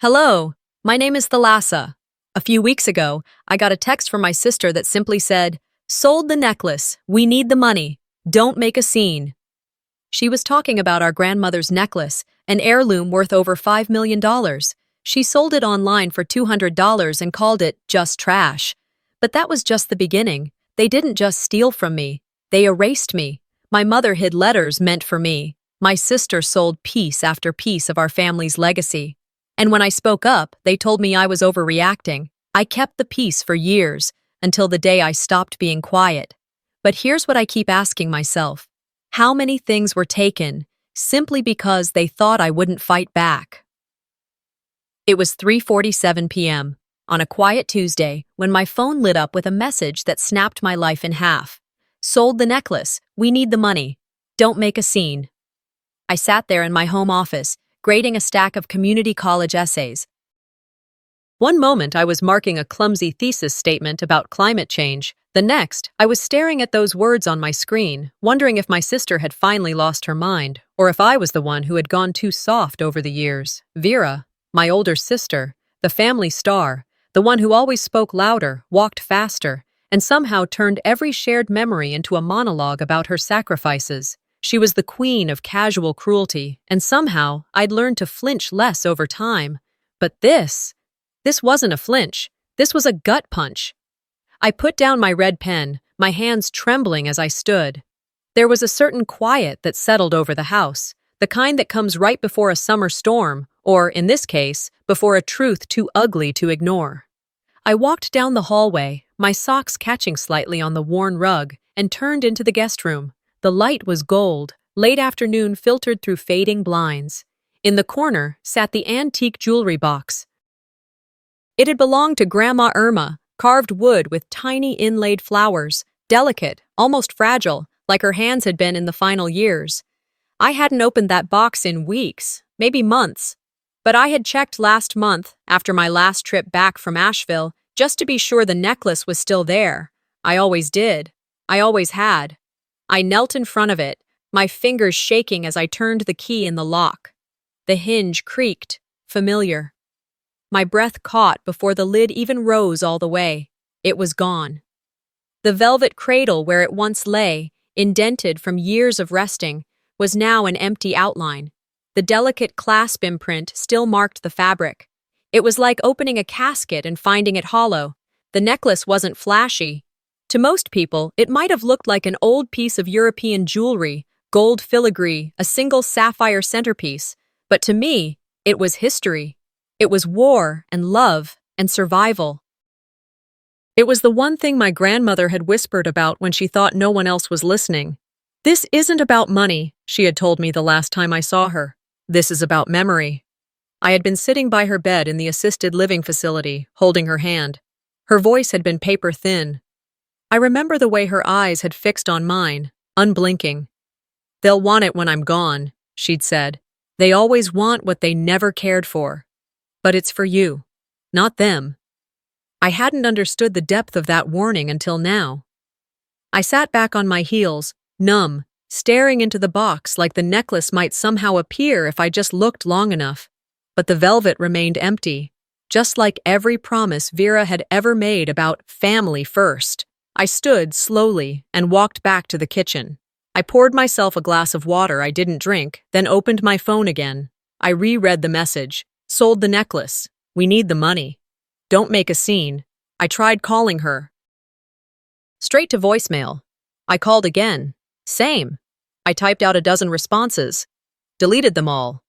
Hello, my name is Thalassa. A few weeks ago, I got a text from my sister that simply said, "Sold the necklace. We need the money. Don't make a scene." She was talking about our grandmother's necklace, an heirloom worth over $5 million. She sold it online for $200 and called it just trash. But that was just the beginning. They didn't just steal from me. They erased me. My mother hid letters meant for me. My sister sold piece after piece of our family's legacy. And when I spoke up, they told me I was overreacting. I kept the peace for years, until the day I stopped being quiet. But here's what I keep asking myself. How many things were taken simply because they thought I wouldn't fight back? It was 3:47 p.m. on a quiet Tuesday when my phone lit up with a message that snapped my life in half. "Sold the necklace. We need the money. Don't make a scene." I sat there in my home office, grading a stack of community college essays. One moment I was marking a clumsy thesis statement about climate change. The next, I was staring at those words on my screen, wondering if my sister had finally lost her mind, or if I was the one who had gone too soft over the years. Vera, my older sister, the family star, the one who always spoke louder, walked faster, and somehow turned every shared memory into a monologue about her sacrifices. She was the queen of casual cruelty, and somehow I'd learned to flinch less over time. But this wasn't a flinch. This was a gut punch. I put down my red pen, my hands trembling as I stood. There was a certain quiet that settled over the house, the kind that comes right before a summer storm, or, in this case, before a truth too ugly to ignore. I walked down the hallway, my socks catching slightly on the worn rug, and turned into the guest room. The light was gold, late afternoon filtered through fading blinds. In the corner sat the antique jewelry box. It had belonged to Grandma Irma, carved wood with tiny inlaid flowers, delicate, almost fragile, like her hands had been in the final years. I hadn't opened that box in weeks, maybe months. But I had checked last month, after my last trip back from Asheville, just to be sure the necklace was still there. I always did. I always had. I knelt in front of it, my fingers shaking as I turned the key in the lock. The hinge creaked, familiar. My breath caught before the lid even rose all the way. It was gone. The velvet cradle where it once lay, indented from years of resting, was now an empty outline. The delicate clasp imprint still marked the fabric. It was like opening a casket and finding it hollow. The necklace wasn't flashy. To most people, it might have looked like an old piece of European jewelry, gold filigree, a single sapphire centerpiece. But to me, it was history. It was war and love and survival. It was the one thing my grandmother had whispered about when she thought no one else was listening. "This isn't about money," she had told me the last time I saw her. "This is about memory." I had been sitting by her bed in the assisted living facility, holding her hand. Her voice had been paper thin. I remember the way her eyes had fixed on mine, unblinking. "They'll want it when I'm gone," she'd said. "They always want what they never cared for. But it's for you, not them." I hadn't understood the depth of that warning until now. I sat back on my heels, numb, staring into the box like the necklace might somehow appear if I just looked long enough. But the velvet remained empty, just like every promise Vera had ever made about family first. I stood slowly and walked back to the kitchen. I poured myself a glass of water I didn't drink, then opened my phone again. I reread the message. "Sold the necklace. We need the money. Don't make a scene." I tried calling her. Straight to voicemail. I called again. Same. I typed out a dozen responses. Deleted them all.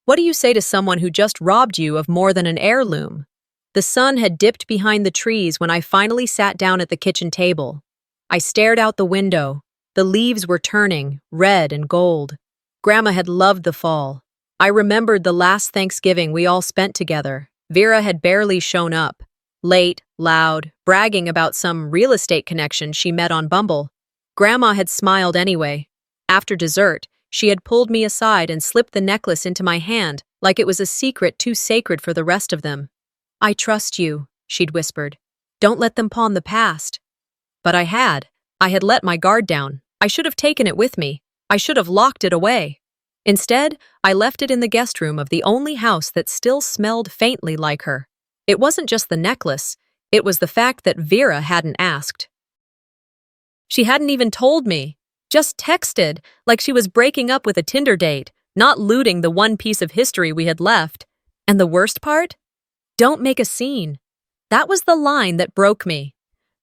What do you say to someone who just robbed you of more than an heirloom? The sun had dipped behind the trees when I finally sat down at the kitchen table. I stared out the window. The leaves were turning, red and gold. Grandma had loved the fall. I remembered the last Thanksgiving we all spent together. Vera had barely shown up. Late, loud, bragging about some real estate connection she met on Bumble. Grandma had smiled anyway. After dessert, she had pulled me aside and slipped the necklace into my hand like it was a secret too sacred for the rest of them. "I trust you," she'd whispered. "Don't let them pawn the past." But I had let my guard down. I should have taken it with me. I should have locked it away. Instead, I left it in the guest room of the only house that still smelled faintly like her. It wasn't just the necklace, it was the fact that Vera hadn't asked. She hadn't even told me, just texted like she was breaking up with a Tinder date, not looting the one piece of history we had left. And the worst part? Don't make a scene. That was the line that broke me.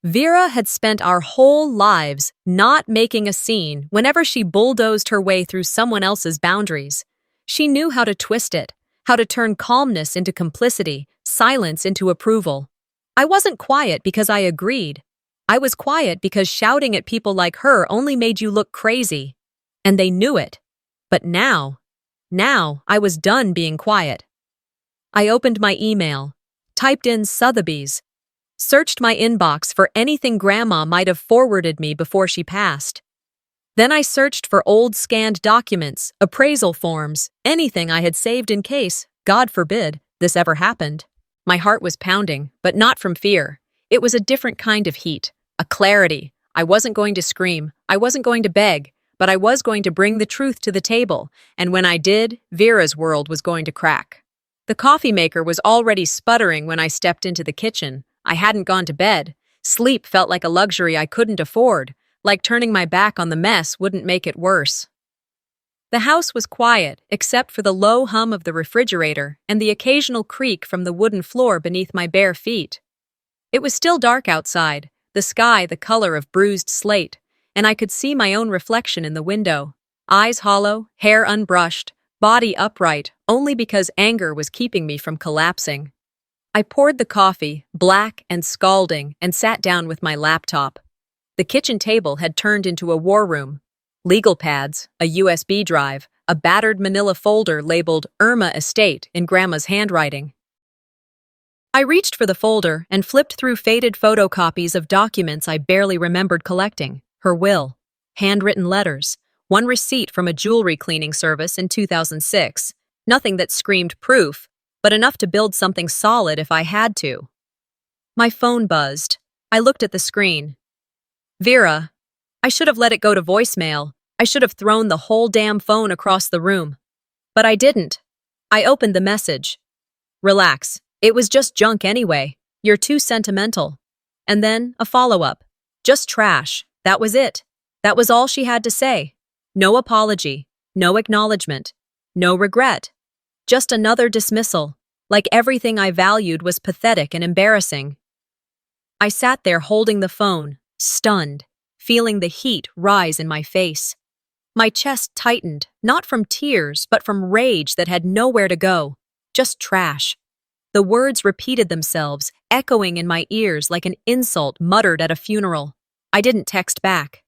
Vera had spent our whole lives not making a scene whenever she bulldozed her way through someone else's boundaries. She knew how to twist it, how to turn calmness into complicity, silence into approval. I wasn't quiet because I agreed. I was quiet because shouting at people like her only made you look crazy. And they knew it. But now I was done being quiet. I opened my email, typed in Sotheby's, searched my inbox for anything Grandma might have forwarded me before she passed. Then I searched for old scanned documents, appraisal forms, anything I had saved in case, God forbid, this ever happened. My heart was pounding, but not from fear. It was a different kind of heat, a clarity. I wasn't going to scream, I wasn't going to beg, but I was going to bring the truth to the table, and when I did, Vera's world was going to crack. The coffee maker was already sputtering when I stepped into the kitchen. I hadn't gone to bed. Sleep felt like a luxury I couldn't afford, like turning my back on the mess wouldn't make it worse. The house was quiet, except for the low hum of the refrigerator and the occasional creak from the wooden floor beneath my bare feet. It was still dark outside, the sky the color of bruised slate, and I could see my own reflection in the window. Eyes hollow, hair unbrushed, body upright, only because anger was keeping me from collapsing. I poured the coffee, black and scalding, and sat down with my laptop. The kitchen table had turned into a war room. Legal pads, a USB drive, a battered manila folder labeled Irma Estate in Grandma's handwriting. I reached for the folder and flipped through faded photocopies of documents I barely remembered collecting. Her will, handwritten letters, one receipt from a jewelry cleaning service in 2006. Nothing that screamed proof, but enough to build something solid if I had to. My phone buzzed. I looked at the screen. Vera. I should have let it go to voicemail. I should have thrown the whole damn phone across the room. But I didn't. I opened the message. Relax. It was just junk anyway. You're too sentimental. And then a follow-up. Just trash. That was it. That was all she had to say. No apology. No acknowledgement. No regret. Just another dismissal. Like everything I valued was pathetic and embarrassing. I sat there holding the phone, stunned, feeling the heat rise in my face. My chest tightened, not from tears, but from rage that had nowhere to go. Just trash. The words repeated themselves, echoing in my ears like an insult muttered at a funeral. I didn't text back.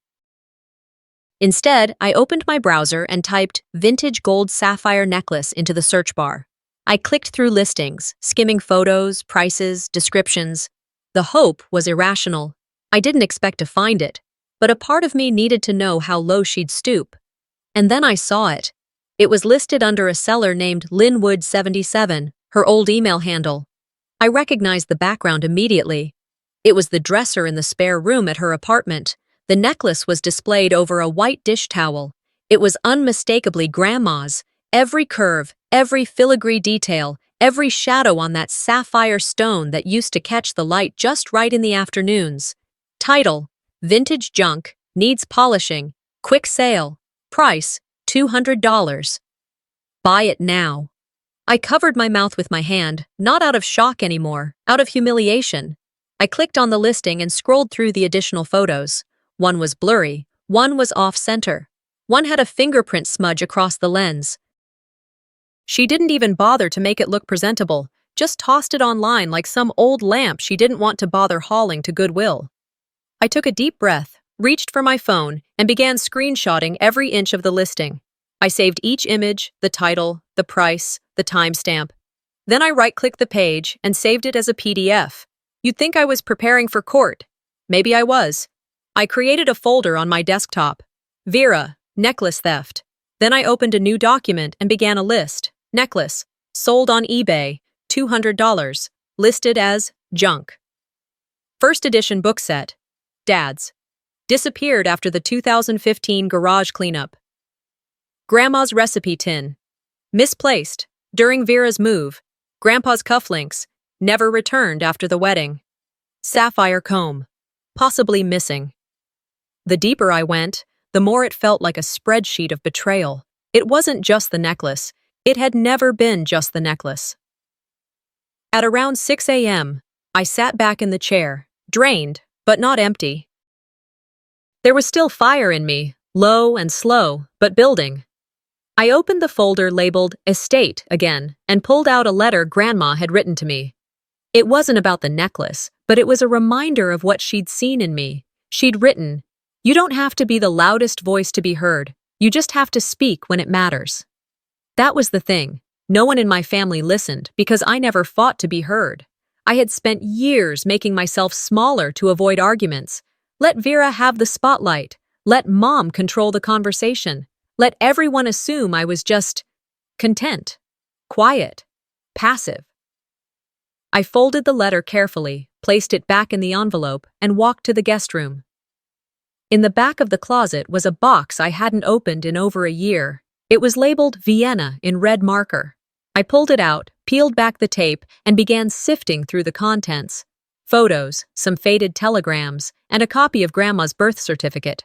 Instead, I opened my browser and typed vintage gold sapphire necklace into the search bar. I clicked through listings, skimming photos, prices, descriptions. The hope was irrational. I didn't expect to find it, but a part of me needed to know how low she'd stoop. And then I saw it. It was listed under a seller named Linwood77, her old email handle. I recognized the background immediately. It was the dresser in the spare room at her apartment. The necklace was displayed over a white dish towel. It was unmistakably Grandma's. Every curve, every filigree detail, every shadow on that sapphire stone that used to catch the light just right in the afternoons. Title: Vintage Junk, Needs Polishing, Quick Sale, Price, $200. Buy it now. I covered my mouth with my hand, not out of shock anymore, out of humiliation. I clicked on the listing and scrolled through the additional photos. One was blurry, one was off-center. One had a fingerprint smudge across the lens. She didn't even bother to make it look presentable, just tossed it online like some old lamp she didn't want to bother hauling to Goodwill. I took a deep breath, reached for my phone, and began screenshotting every inch of the listing. I saved each image, the title, the price, the timestamp. Then I right-clicked the page and saved it as a PDF. You'd think I was preparing for court. Maybe I was. I created a folder on my desktop. Vera, necklace theft. Then I opened a new document and began a list. Necklace, sold on eBay, $200, listed as junk. First edition book set. Dad's. Disappeared after the 2015 garage cleanup. Grandma's recipe tin. Misplaced. During Vera's move. Grandpa's cufflinks. Never returned after the wedding. Sapphire comb. Possibly missing. The deeper I went, the more it felt like a spreadsheet of betrayal. It wasn't just the necklace. It had never been just the necklace. At around 6 a.m., I sat back in the chair, drained, but not empty. There was still fire in me, low and slow, but building. I opened the folder labeled Estate again and pulled out a letter Grandma had written to me. It wasn't about the necklace, but it was a reminder of what she'd seen in me. She'd written, "You don't have to be the loudest voice to be heard. You just have to speak when it matters." That was the thing. No one in my family listened because I never fought to be heard. I had spent years making myself smaller to avoid arguments. Let Vera have the spotlight. Let Mom control the conversation. Let everyone assume I was just content, quiet, passive. I folded the letter carefully, placed it back in the envelope, and walked to the guest room. In the back of the closet was a box I hadn't opened in over a year. It was labeled Vienna in red marker. I pulled it out, peeled back the tape, and began sifting through the contents. Photos, some faded telegrams, and a copy of Grandma's birth certificate.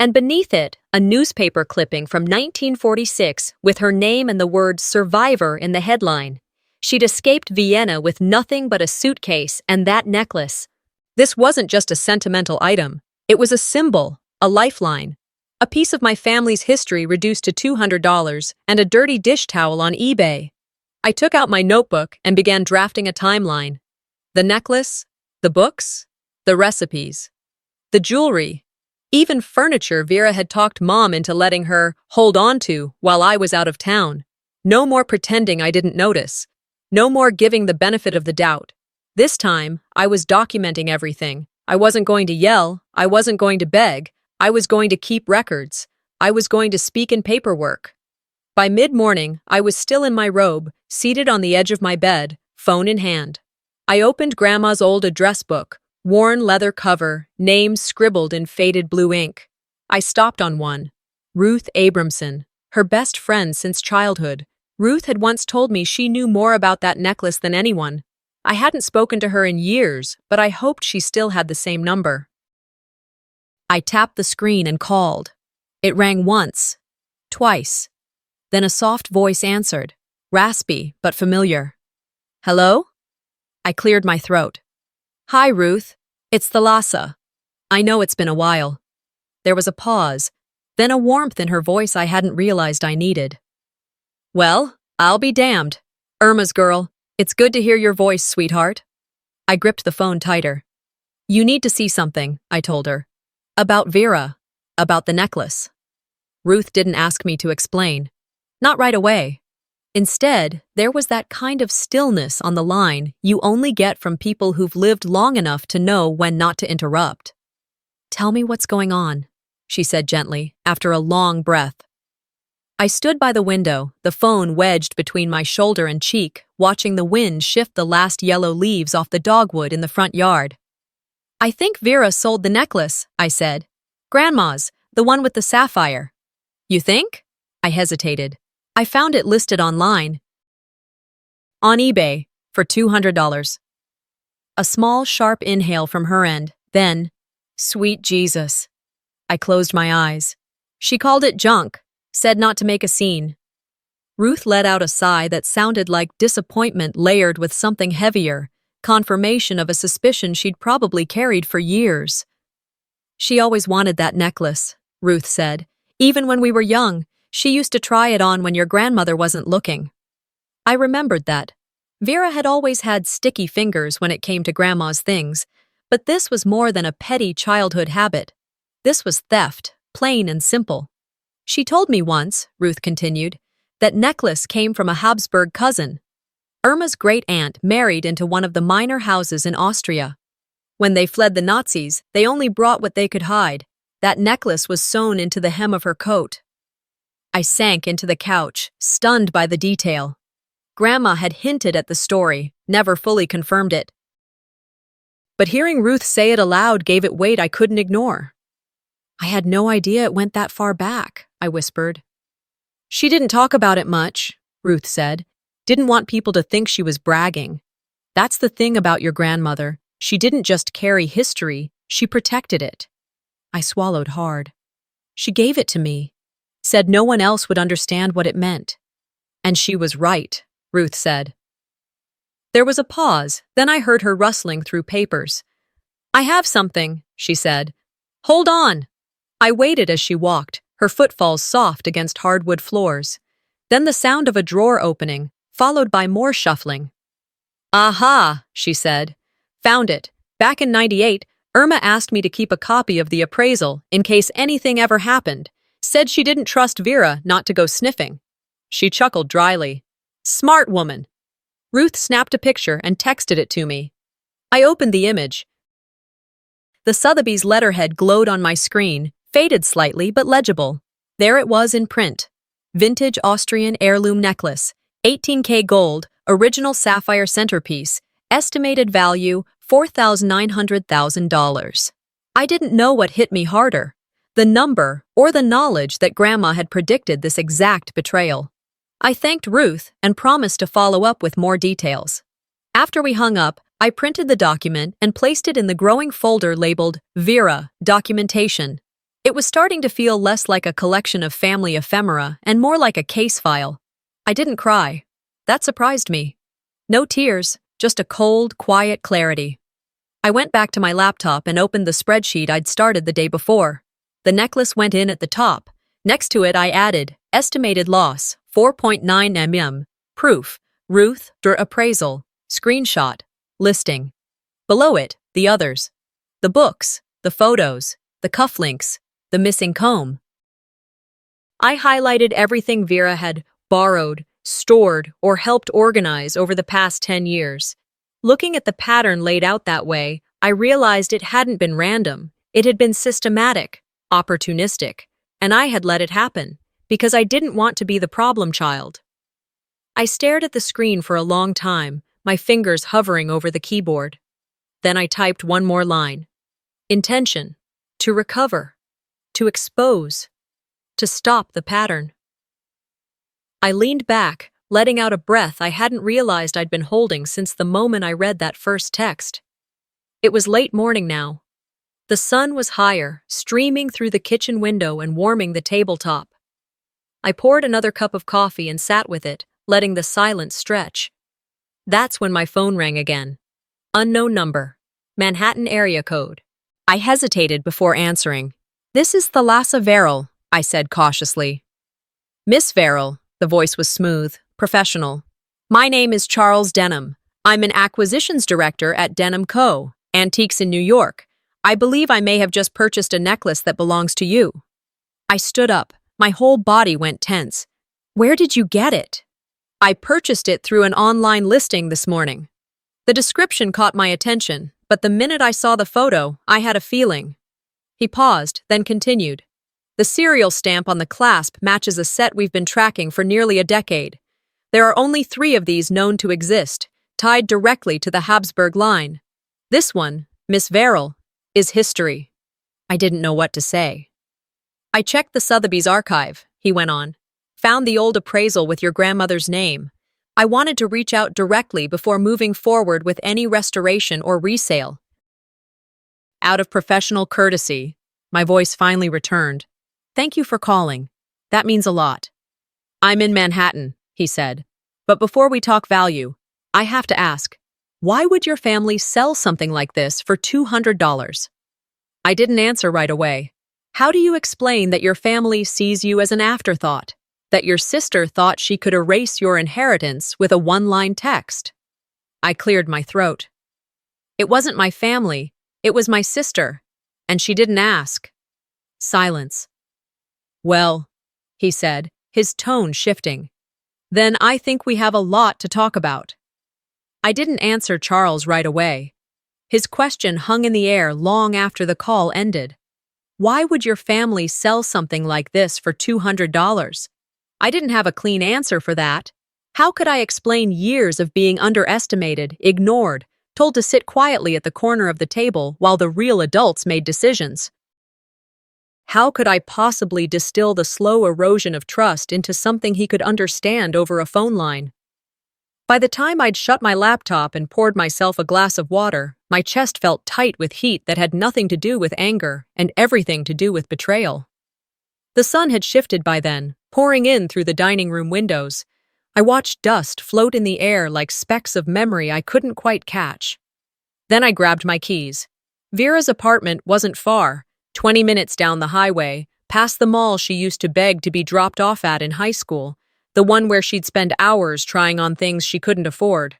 And beneath it, a newspaper clipping from 1946 with her name and the word survivor in the headline. She'd escaped Vienna with nothing but a suitcase and that necklace. This wasn't just a sentimental item. It was a symbol, a lifeline. A piece of my family's history reduced to $200 and a dirty dish towel on eBay. I took out my notebook and began drafting a timeline. The necklace, the books, the recipes, the jewelry, even furniture Vera had talked Mom into letting her hold on to while I was out of town. No more pretending I didn't notice. No more giving the benefit of the doubt. This time, I was documenting everything. I wasn't going to yell. I wasn't going to beg. I was going to keep records. I was going to speak in paperwork. By mid-morning, I was still in my robe, seated on the edge of my bed, phone in hand. I opened Grandma's old address book, worn leather cover, names scribbled in faded blue ink. I stopped on one. Ruth Abramson, her best friend since childhood. Ruth had once told me she knew more about that necklace than anyone. I hadn't spoken to her in years, but I hoped she still had the same number. I tapped the screen and called. It rang once, twice. Then a soft voice answered, raspy but familiar. Hello? I cleared my throat. Hi, Ruth. It's the Lhasa. I know it's been a while. There was a pause, then a warmth in her voice I hadn't realized I needed. Well, I'll be damned. Irma's girl, it's good to hear your voice, sweetheart. I gripped the phone tighter. You need to see something, I told her. About Vera. About the necklace. Ruth didn't ask me to explain. Not right away. Instead, there was that kind of stillness on the line you only get from people who've lived long enough to know when not to interrupt. Tell me what's going on, she said gently, after a long breath. I stood by the window, the phone wedged between my shoulder and cheek, watching the wind shift the last yellow leaves off the dogwood in the front yard. I think Vera sold the necklace, I said. Grandma's, the one with the sapphire. You think? I hesitated. I found it listed online. On eBay, for $200. A small, sharp inhale from her end, then, sweet Jesus. I closed my eyes. She called it junk, said not to make a scene. Ruth let out a sigh that sounded like disappointment layered with something heavier, confirmation of a suspicion she'd probably carried for years. She always wanted that necklace, Ruth said. Even when we were young, she used to try it on when your grandmother wasn't looking. I remembered that. Vera had always had sticky fingers when it came to Grandma's things, but this was more than a petty childhood habit. This was theft, plain and simple. She told me once, Ruth continued, that necklace came from a Habsburg cousin. Irma's great-aunt married into one of the minor houses in Austria. When they fled the Nazis, they only brought what they could hide. That necklace was sewn into the hem of her coat. I sank into the couch, stunned by the detail. Grandma had hinted at the story, never fully confirmed it. But hearing Ruth say it aloud gave it weight I couldn't ignore. I had no idea it went that far back, I whispered. She didn't talk about it much, Ruth said. Didn't want people to think she was bragging. That's the thing about your grandmother. She didn't just carry history, she protected it. I swallowed hard. She gave it to me. Said no one else would understand what it meant. And she was right, Ruth said. There was a pause, then I heard her rustling through papers. I have something, she said. Hold on. I waited as she walked, her footfalls soft against hardwood floors. Then the sound of a drawer opening, followed by more shuffling. Aha, she said. Found it. Back in '98, Irma asked me to keep a copy of the appraisal in case anything ever happened. Said she didn't trust Vera not to go sniffing. She chuckled dryly. Smart woman. Ruth snapped a picture and texted it to me. I opened the image. The Sotheby's letterhead glowed on my screen, faded slightly but legible. There it was in print. Vintage Austrian heirloom necklace, 18K gold, original sapphire centerpiece, estimated value $4,900,000. I didn't know what hit me harder, the number or the knowledge that Grandma had predicted this exact betrayal. I thanked Ruth and promised to follow up with more details. After we hung up, I printed the document and placed it in the growing folder labeled Vera Documentation. It was starting to feel less like a collection of family ephemera and more like a case file. I didn't cry. That surprised me. No tears, just a cold, quiet clarity. I went back to my laptop and opened the spreadsheet I'd started the day before. The necklace went in at the top. Next to it I added, estimated loss, 4.9 mm, proof, Ruth, appraisal, screenshot, listing. Below it, the others. The books, the photos, the cufflinks, the missing comb. I highlighted everything Vera had borrowed, stored, or helped organize over the past 10 years. Looking at the pattern laid out that way, I realized it hadn't been random. It had been systematic, opportunistic, and I had let it happen because I didn't want to be the problem child. I stared at the screen for a long time, my fingers hovering over the keyboard. Then I typed one more line. Intention. To recover. To expose. To stop the pattern. I leaned back, letting out a breath I hadn't realized I'd been holding since the moment I read that first text. It was late morning now. The sun was higher, streaming through the kitchen window and warming the tabletop. I poured another cup of coffee and sat with it, letting the silence stretch. That's when my phone rang again. Unknown number. Manhattan area code. I hesitated before answering. This is Thalassa Verrill, I said cautiously. Miss Verrill, the voice was smooth, professional. My name is Charles Denham. I'm an acquisitions director at Denham Co., Antiques in New York. I believe I may have just purchased a necklace that belongs to you. I stood up. My whole body went tense. Where did you get it? I purchased it through an online listing this morning. The description caught my attention, but the minute I saw the photo, I had a feeling. He paused, then continued. The serial stamp on the clasp matches a set we've been tracking for nearly a decade. There are only 3 of these known to exist, tied directly to the Habsburg line. This one, Miss Verrill, is history. I didn't know what to say. I checked the Sotheby's archive, he went on. Found the old appraisal with your grandmother's name. I wanted to reach out directly before moving forward with any restoration or resale. Out of professional courtesy, my voice finally returned. Thank you for calling. That means a lot. I'm in Manhattan, he said. But before we talk value, I have to ask, why would your family sell something like this for $200? I didn't answer right away. How do you explain that your family sees you as an afterthought? That your sister thought she could erase your inheritance with a one-line text? I cleared my throat. It wasn't my family, it was my sister, and she didn't ask. Silence. Well, he said, his tone shifting. Then I think we have a lot to talk about. I didn't answer Charles right away. His question hung in the air long after the call ended. Why would your family sell something like this for $200? I didn't have a clean answer for that. How could I explain years of being underestimated, ignored, told to sit quietly at the corner of the table while the real adults made decisions? How could I possibly distill the slow erosion of trust into something he could understand over a phone line? By the time I'd shut my laptop and poured myself a glass of water, my chest felt tight with heat that had nothing to do with anger and everything to do with betrayal. The sun had shifted by then, pouring in through the dining room windows. I watched dust float in the air like specks of memory I couldn't quite catch. Then I grabbed my keys. Vera's apartment wasn't far, 20 minutes down the highway, past the mall she used to beg to be dropped off at in high school, the one where she'd spend hours trying on things she couldn't afford.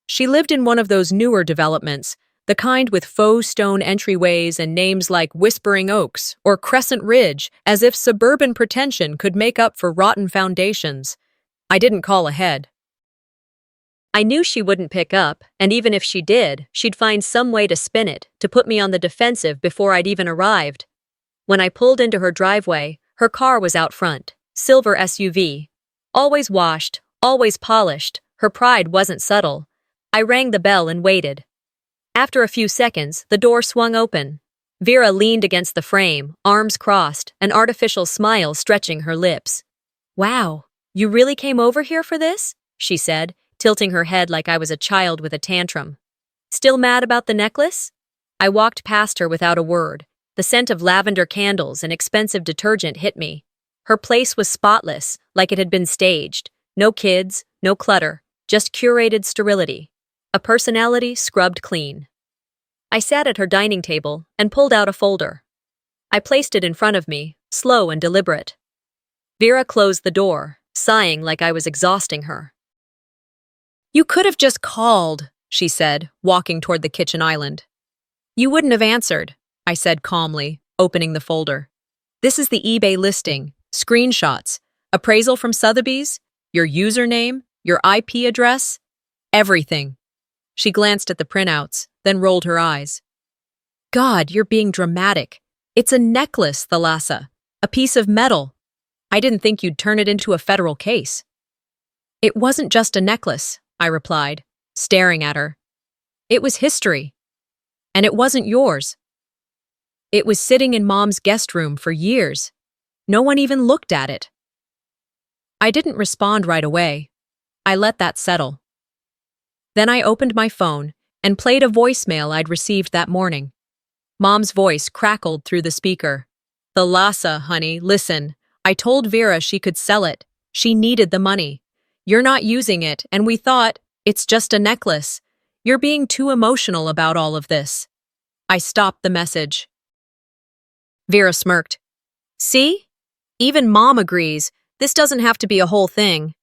She lived in one of those newer developments, the kind with faux stone entryways and names like Whispering Oaks or Crescent Ridge, as if suburban pretension could make up for rotten foundations. I didn't call ahead. I knew she wouldn't pick up, and even if she did, she'd find some way to spin it, to put me on the defensive before I'd even arrived. When I pulled into her driveway, her car was out front, silver SUV. Always washed, always polished, her pride wasn't subtle. I rang the bell and waited. After a few seconds, the door swung open. Vera leaned against the frame, arms crossed, an artificial smile stretching her lips. "Wow, you really came over here for this?" she said, tilting her head like I was a child with a tantrum. "Still mad about the necklace?" I walked past her without a word. The scent of lavender candles and expensive detergent hit me. Her place was spotless, like it had been staged. No kids, no clutter, just curated sterility. A personality scrubbed clean. I sat at her dining table and pulled out a folder. I placed it in front of me, slow and deliberate. Vera closed the door, sighing like I was exhausting her. "You could have just called," she said, walking toward the kitchen island. "You wouldn't have answered," I said calmly, opening the folder. "This is the eBay listing, screenshots, appraisal from Sotheby's, your username, your IP address, everything." She glanced at the printouts, then rolled her eyes. "God, you're being dramatic. It's a necklace, Thalassa. A piece of metal. I didn't think you'd turn it into a federal case." "It wasn't just a necklace," I replied, staring at her. "It was history. And it wasn't yours. It was sitting in Mom's guest room for years. No one even looked at it." I didn't respond right away. I let that settle. Then I opened my phone and played a voicemail I'd received that morning. Mom's voice crackled through the speaker. "Thalassa, honey, listen. I told Vera she could sell it. She needed the money. You're not using it, and we thought, it's just a necklace. You're being too emotional about all of this." I stopped the message. Vera smirked. "See? Even Mom agrees. This doesn't have to be a whole thing."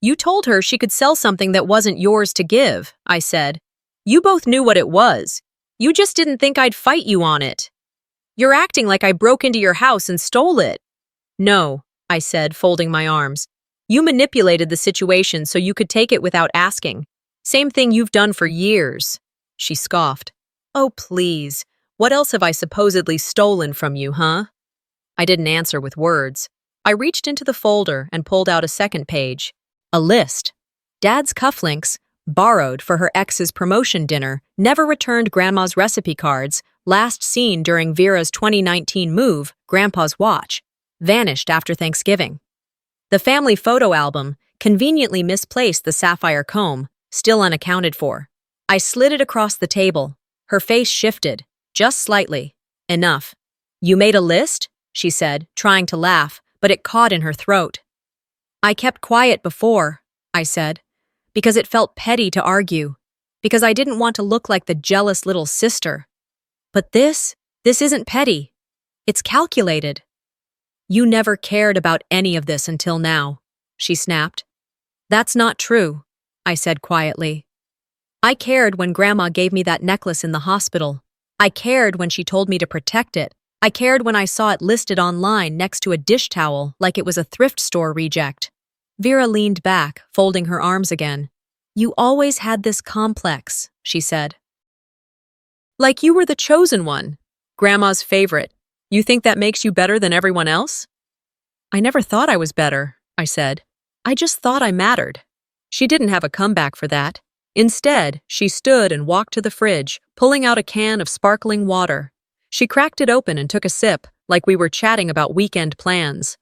"You told her she could sell something that wasn't yours to give," I said. "You both knew what it was. You just didn't think I'd fight you on it. You're acting like I broke into your house and stole it." "No," I said, folding my arms. "You manipulated the situation so you could take it without asking. Same thing you've done for years." She scoffed. "Oh, please. What else have I supposedly stolen from you, huh?" I didn't answer with words. I reached into the folder and pulled out a second page. A list. Dad's cufflinks, borrowed for her ex's promotion dinner, never returned Grandma's recipe cards, last seen during Vera's 2019 move, Grandpa's watch, vanished after Thanksgiving. The family photo album, conveniently misplaced the sapphire comb, still unaccounted for. I slid it across the table. Her face shifted, just slightly. "Enough." "You made a list?" she said, trying to laugh, but it caught in her throat. "I kept quiet before," I said, "because it felt petty to argue, because I didn't want to look like the jealous little sister. But this isn't petty. It's calculated." "You never cared about any of this until now," she snapped. "That's not true," I said quietly. "I cared when Grandma gave me that necklace in the hospital. I cared when she told me to protect it. I cared when I saw it listed online next to a dish towel like it was a thrift store reject." Vera leaned back, folding her arms again. "You always had this complex," she said. "Like you were the chosen one, Grandma's favorite. You think that makes you better than everyone else?" "I never thought I was better," I said. "I just thought I mattered." She didn't have a comeback for that. Instead, she stood and walked to the fridge, pulling out a can of sparkling water. She cracked it open and took a sip, like we were chatting about weekend plans.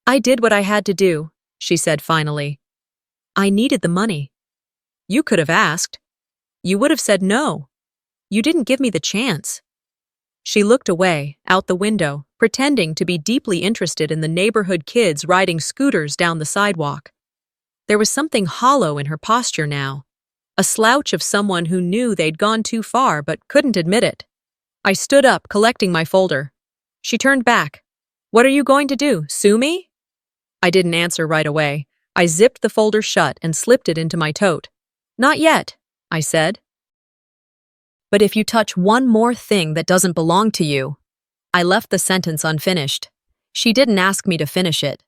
"I did what I had to do," she said finally. "I needed the money." "You could have asked. You would have said no. You didn't give me the chance." She looked away, out the window, pretending to be deeply interested in the neighborhood kids riding scooters down the sidewalk. There was something hollow in her posture now, a slouch of someone who knew they'd gone too far but couldn't admit it. I stood up, collecting my folder. She turned back. "What are you going to do, sue me?" I didn't answer right away. I zipped the folder shut and slipped it into my tote. "Not yet," I said. "But if you touch one more thing that doesn't belong to you—" I left the sentence unfinished. She didn't ask me to finish it.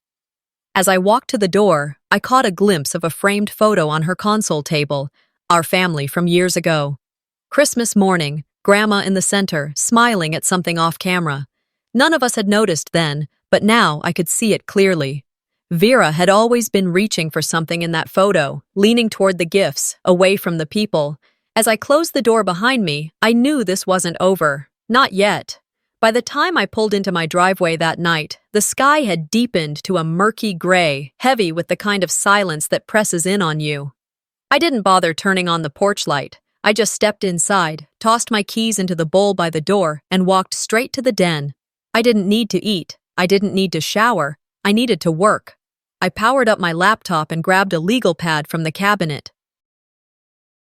As I walked to the door, I caught a glimpse of a framed photo on her console table, our family from years ago. Christmas morning, Grandma in the center, smiling at something off camera. None of us had noticed then, but now I could see it clearly. Vera had always been reaching for something in that photo, leaning toward the gifts, away from the people. As I closed the door behind me, I knew this wasn't over. Not yet. By the time I pulled into my driveway that night, the sky had deepened to a murky gray, heavy with the kind of silence that presses in on you. I didn't bother turning on the porch light. I just stepped inside, tossed my keys into the bowl by the door, and walked straight to the den. I didn't need to eat. I didn't need to shower. I needed to work. I powered up my laptop and grabbed a legal pad from the cabinet.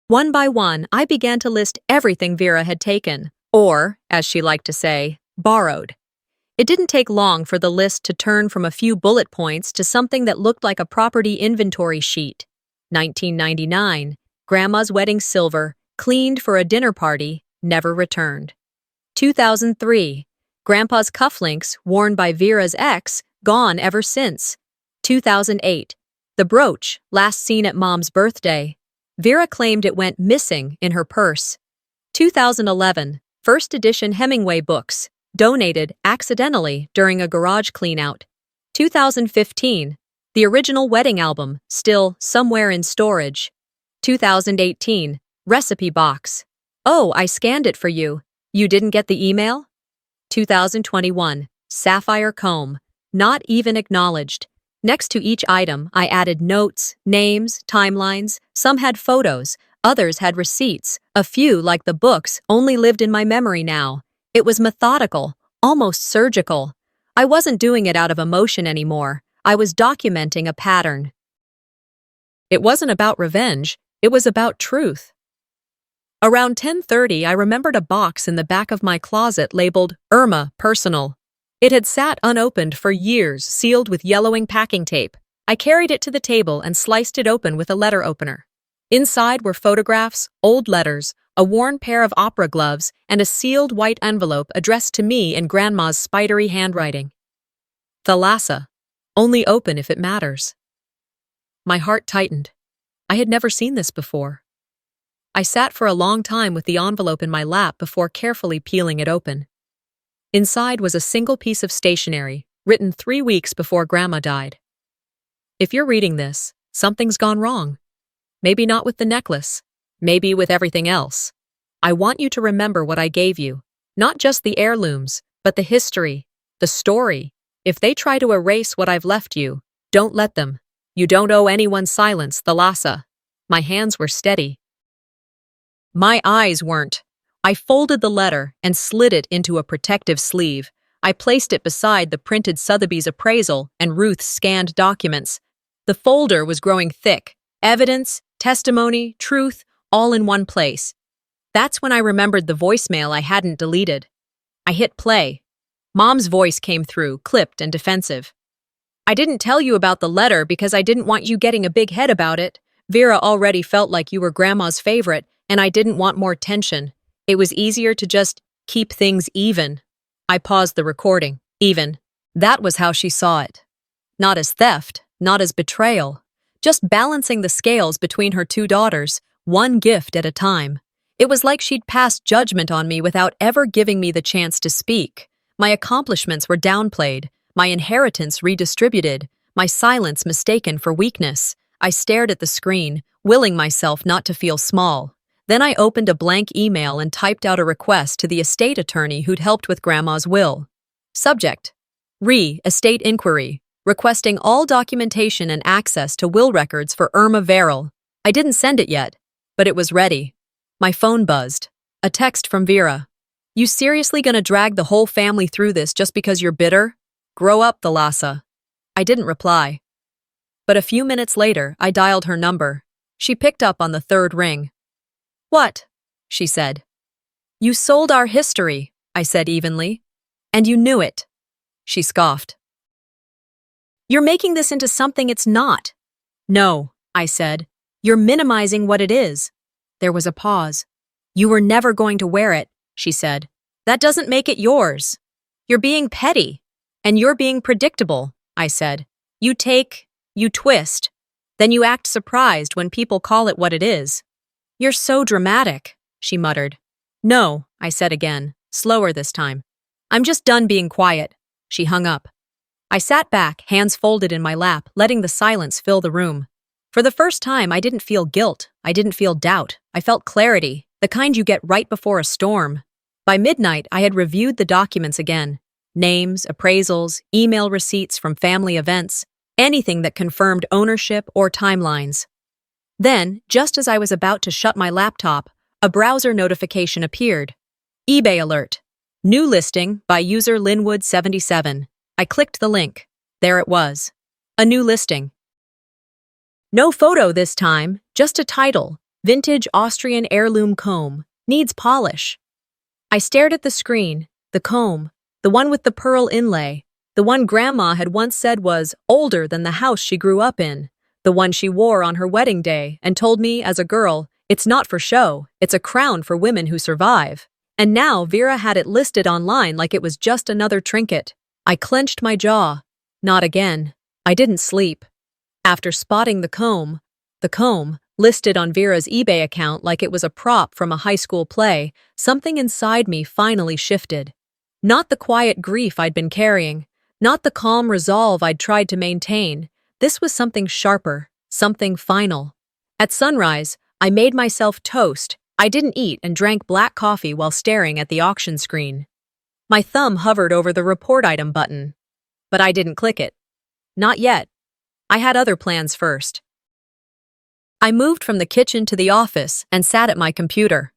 One by one, I began to list everything Vera had taken, or, as she liked to say, borrowed. It didn't take long for the list to turn from a few bullet points to something that looked like a property inventory sheet. 1999, Grandma's wedding silver, cleaned for a dinner party, never returned. 2003, Grandpa's cufflinks, worn by Vera's ex, gone ever since. 2008, the brooch, last seen at Mom's birthday. Vera claimed it went missing in her purse. 2011, first edition Hemingway books, donated accidentally during a garage cleanout. 2015, the original wedding album, still somewhere in storage. 2018, recipe box. "Oh, I scanned it for you. You didn't get the email?" 2021, sapphire comb, not even acknowledged. Next to each item, I added notes, names, timelines. Some had photos, others had receipts. A few, like the books, only lived in my memory now. It was methodical, almost surgical. I wasn't doing it out of emotion anymore. I was documenting a pattern. It wasn't about revenge, it was about truth. Around 10:30, I remembered a box in the back of my closet labeled Irma Personal. It had sat unopened for years, sealed with yellowing packing tape. I carried it to the table and sliced it open with a letter opener. Inside were photographs, old letters, a worn pair of opera gloves, and a sealed white envelope addressed to me in Grandma's spidery handwriting. Thalassa. Only open if it matters. My heart tightened. I had never seen this before. I sat for a long time with the envelope in my lap before carefully peeling it open. Inside was a single piece of stationery, written 3 weeks before Grandma died. "If you're reading this, something's gone wrong. Maybe not with the necklace, maybe with everything else. I want you to remember what I gave you, not just the heirlooms, but the history, the story. If they try to erase what I've left you, don't let them. You don't owe anyone silence, Thalassa." My hands were steady. My eyes weren't. I folded the letter and slid it into a protective sleeve. I placed it beside the printed Sotheby's appraisal and Ruth's scanned documents. The folder was growing thick. Evidence, testimony, truth, all in one place. That's when I remembered the voicemail I hadn't deleted. I hit play. Mom's voice came through, clipped and defensive. "I didn't tell you about the letter because I didn't want you getting a big head about it. Vera already felt like you were Grandma's favorite, and I didn't want more tension. It was easier to just keep things even." I paused the recording. Even. That was how she saw it. Not as theft, not as betrayal. Just balancing the scales between her two daughters, one gift at a time. It was like she'd passed judgment on me without ever giving me the chance to speak. My accomplishments were downplayed, my inheritance redistributed, my silence mistaken for weakness. I stared at the screen, willing myself not to feel small. Then I opened a blank email and typed out a request to the estate attorney who'd helped with Grandma's will. Subject: Estate inquiry, requesting all documentation and access to will records for Irma Verrill. I didn't send it yet, but it was ready. My phone buzzed. A text from Vera. You seriously gonna drag the whole family through this just because you're bitter? Grow up, Thalassa. I didn't reply. But a few minutes later, I dialed her number. She picked up on the third ring. What? She said. You sold our history, I said evenly. And you knew it. She scoffed. You're making this into something it's not. No, I said. You're minimizing what it is. There was a pause. You were never going to wear it, she said. That doesn't make it yours. You're being petty. And you're being predictable, I said. You take, you twist. Then you act surprised when people call it what it is. You're so dramatic, she muttered. No, I said again, slower this time. I'm just done being quiet. She hung up. I sat back, hands folded in my lap, letting the silence fill the room. For the first time, I didn't feel guilt. I didn't feel doubt. I felt clarity, the kind you get right before a storm. By midnight, I had reviewed the documents again. Names, appraisals, email receipts from family events, anything that confirmed ownership or timelines. Then, just as I was about to shut my laptop, a browser notification appeared. eBay alert. New listing by user Linwood77. I clicked the link. There it was. A new listing. No photo this time, just a title. Vintage Austrian heirloom comb. Needs polish. I stared at the screen. The comb. The one with the pearl inlay. The one Grandma had once said was older than the house she grew up in. The one she wore on her wedding day and told me as a girl, it's not for show, it's a crown for women who survive. And now Vera had it listed online like it was just another trinket. I clenched my jaw. Not again. I didn't sleep. After spotting the comb, listed on Vera's eBay account like it was a prop from a high school play, something inside me finally shifted. Not the quiet grief I'd been carrying, not the calm resolve I'd tried to maintain. This was something sharper, something final. At sunrise, I made myself toast. I didn't eat and drank black coffee while staring at the auction screen. My thumb hovered over the report item button. But I didn't click it. Not yet. I had other plans first. I moved from the kitchen to the office and sat at my computer.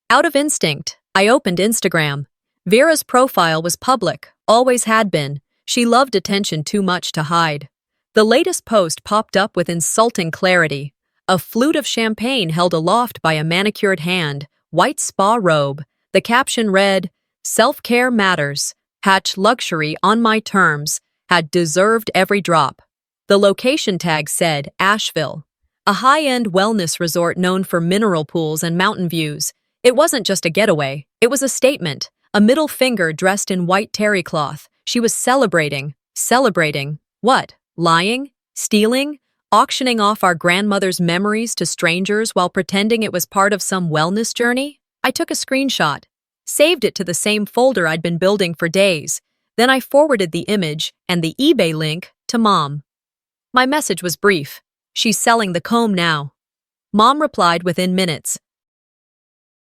Out of instinct, I opened Instagram. Vera's profile was public, always had been. She loved attention too much to hide. The latest post popped up with insulting clarity. A flute of champagne held aloft by a manicured hand, white spa robe. The caption read, "Self-care matters. Hatch luxury on my terms. Had deserved every drop." The location tag said Asheville, a high-end wellness resort known for mineral pools and mountain views. It wasn't just a getaway. It was a statement, a middle finger dressed in white terry cloth. She was celebrating. Celebrating? What? Lying? Stealing? Auctioning off our grandmother's memories to strangers while pretending it was part of some wellness journey? I took a screenshot, saved it to the same folder I'd been building for days. Then I forwarded the image and the eBay link to Mom. My message was brief. She's selling the comb now. Mom replied within minutes.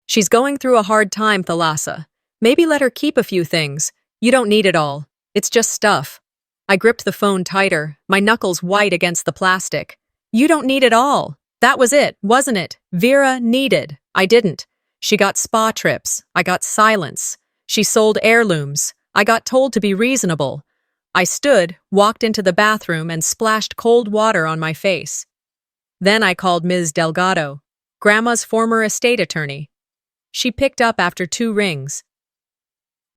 She's going through a hard time, Thalassa. Maybe let her keep a few things. You don't need it all. It's just stuff. I gripped the phone tighter, my knuckles white against the plastic. You don't need it all. That was it, wasn't it? Vera needed. I didn't. She got spa trips. I got silence. She sold heirlooms. I got told to be reasonable. I stood, walked into the bathroom, and splashed cold water on my face. Then I called Ms. Delgado, Grandma's former estate attorney. She picked up after 2 rings.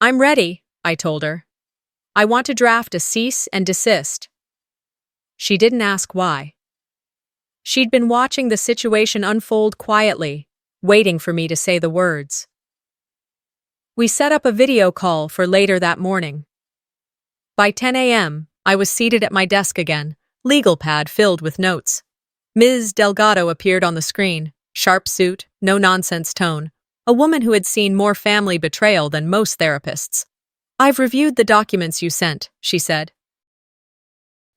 I'm ready, I told her. I want to draft a cease and desist. She didn't ask why. She'd been watching the situation unfold quietly, waiting for me to say the words. We set up a video call for later that morning. By 10 a.m., I was seated at my desk again, legal pad filled with notes. Ms. Delgado appeared on the screen, sharp suit, no-nonsense tone, a woman who had seen more family betrayal than most therapists. I've reviewed the documents you sent, she said.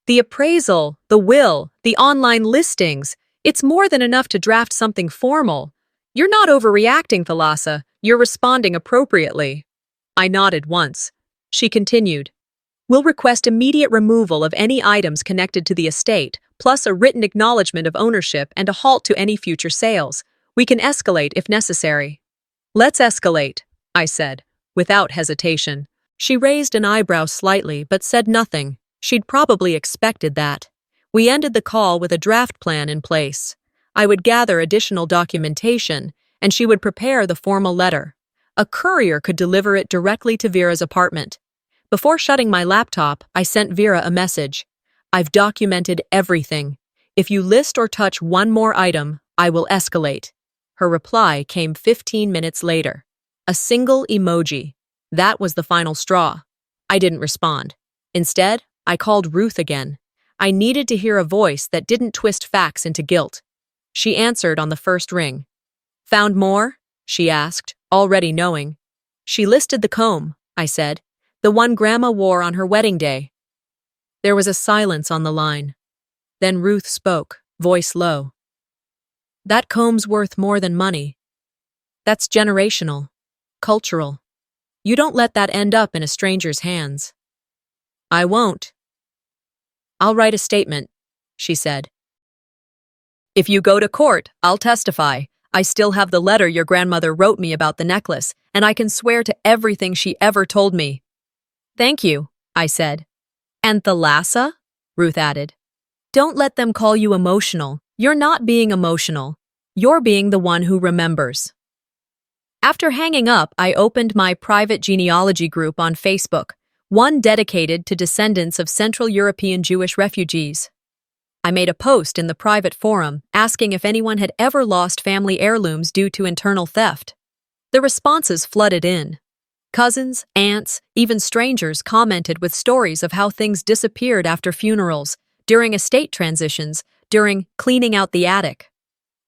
The appraisal, the will, the online listings, it's more than enough to draft something formal. You're not overreacting, Thalassa. You're responding appropriately. I nodded once. She continued, "We'll request immediate removal of any items connected to the estate, plus a written acknowledgement of ownership and a halt to any future sales. We can escalate if necessary." "Let's escalate," I said, without hesitation. She raised an eyebrow slightly but said nothing. She'd probably expected that. We ended the call with a draft plan in place. I would gather additional documentation, and she would prepare the formal letter. A courier could deliver it directly to Vera's apartment. Before shutting my laptop, I sent Vera a message. "I've documented everything. If you list or touch one more item, I will escalate." Her reply came 15 minutes later. A single emoji. That was the final straw. I didn't respond. Instead, I called Ruth again. I needed to hear a voice that didn't twist facts into guilt. She answered on the first ring. "Found more?" she asked, already knowing. "She listed the comb," I said. "The one Grandma wore on her wedding day." There was a silence on the line. Then Ruth spoke, voice low. "That comb's worth more than money. That's generational, cultural. You don't let that end up in a stranger's hands." "I won't." "I'll write a statement," she said. "If you go to court, I'll testify. I still have the letter your grandmother wrote me about the necklace, and I can swear to everything she ever told me." "Thank you," I said. "And Thalassa?" Ruth added. "Don't let them call you emotional. You're not being emotional. You're being the one who remembers." After hanging up, I opened my private genealogy group on Facebook, one dedicated to descendants of Central European Jewish refugees. I made a post in the private forum asking if anyone had ever lost family heirlooms due to internal theft. The responses flooded in. Cousins, aunts, even strangers commented with stories of how things disappeared after funerals, during estate transitions, during cleaning out the attic.